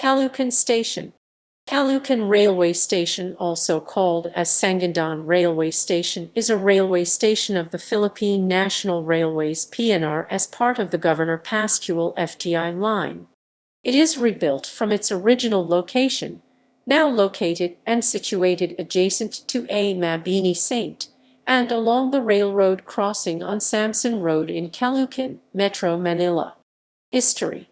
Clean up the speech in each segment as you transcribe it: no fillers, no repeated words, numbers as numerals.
Caloocan Station. Caloocan Railway Station, also called as Sangandaan Railway Station, is a railway station of the Philippine National Railways (PNR) as part of the Governor Pascual FTI line. It is rebuilt from its original location, now located and situated adjacent to a Mabini St, and along the railroad crossing on Samson Road in Caloocan, Metro Manila. History.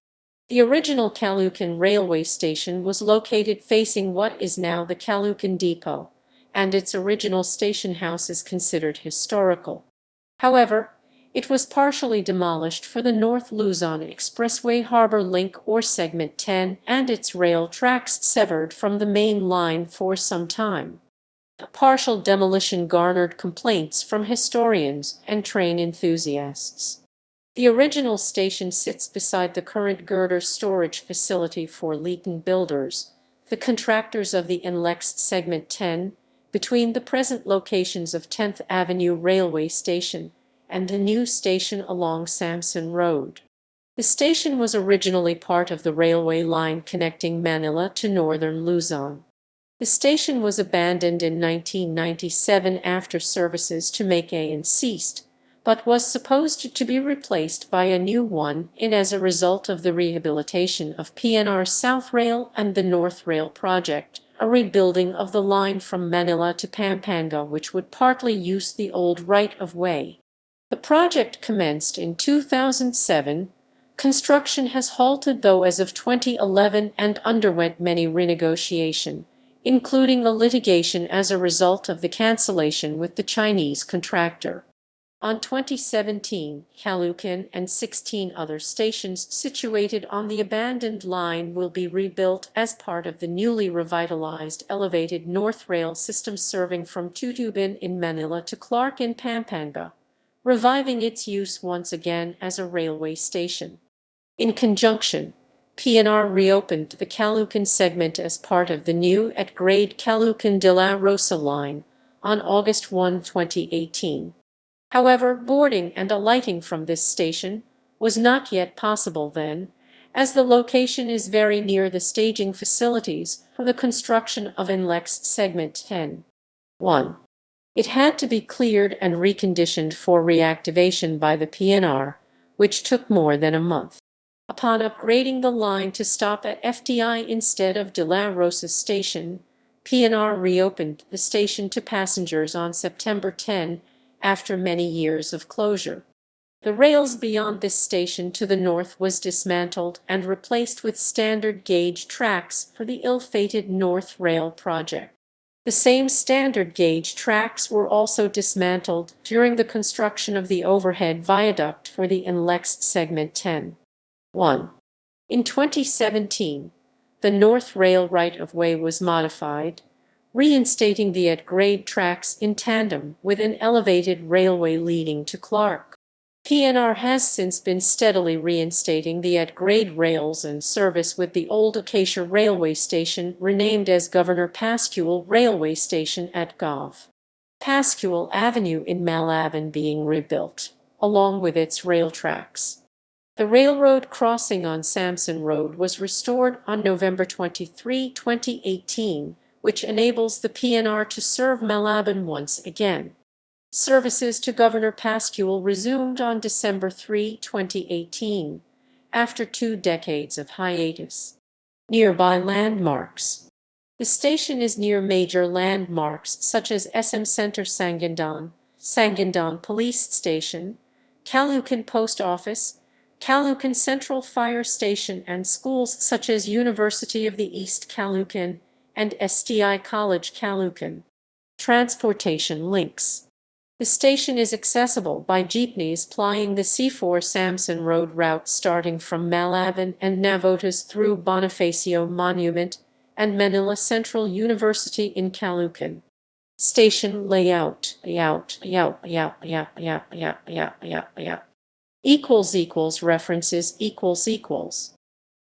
The original Caloocan railway station was located facing what is now the Caloocan Depot, and its original station house is considered historical. However, it was partially demolished for the North Luzon Expressway Harbor Link or Segment 10 and its rail tracks severed from the main line for some time. The partial demolition garnered complaints from historians and train enthusiasts. The original station sits beside the current girder storage facility for Leeton Builders, the contractors of the NLEX Segment 10, between the present locations of 10th Avenue Railway Station and the new station along Samson Road. The station was originally part of the railway line connecting Manila to northern Luzon. The station was abandoned in 1997 after services to Mabini ceased, but was supposed to be replaced by a new one as a result of the rehabilitation of PNR South Rail and the North Rail project, a rebuilding of the line from Manila to Pampanga which would partly use the old right-of-way. The project commenced in 2007. Construction has halted though as of 2011 and underwent many renegotiation, including a litigation as a result of the cancellation with the Chinese contractor. On 2017, Caloocan and 16 other stations situated on the abandoned line will be rebuilt as part of the newly revitalized elevated North Rail system serving from Tutuban in Manila to Clark in Pampanga, reviving its use once again as a railway station. In conjunction, PNR reopened the Caloocan segment as part of the new at-grade Caloocan de la Rosa line on August 1, 2018. However, boarding and alighting from this station was not yet possible then, as the location is very near the staging facilities for the construction of NLEX Segment 10. 1. It had to be cleared and reconditioned for reactivation by the PNR, which took more than a month. Upon upgrading the line to stop at FTI instead of De La Rosa Station, PNR reopened the station to passengers on September 10 after many years of closure. The rails beyond this station to the north was dismantled and replaced with standard gauge tracks for the ill-fated North Rail project. The same standard gauge tracks were also dismantled during the construction of the overhead viaduct for the NLEX Segment 10. 1. In 2017, the North Rail right-of-way was modified, reinstating the at-grade tracks in tandem with an elevated railway leading to Clark. PNR has since been steadily reinstating the at-grade rails and service with the old Acacia Railway Station renamed as Governor Pascual Railway Station at Gov. Pascual Avenue in Malabon being rebuilt, along with its rail tracks. The railroad crossing on Samson Road was restored on November 23, 2018, which enables the PNR to serve Malabon once again. Services to Governor Pascual resumed on December 3, 2018, after 2 decades of hiatus. Nearby landmarks. The station is near major landmarks such as SM Center Sangandaan, Sangandaan Police Station, Caloocan Post Office, Caloocan Central Fire Station and schools such as University of the East Caloocan and STI College Caloocan. Transportation links. The station is accessible by jeepneys plying the C4 Samson Road route starting from Malabon and Navotas through Bonifacio Monument and Manila Central University in Caloocan. Station layout. References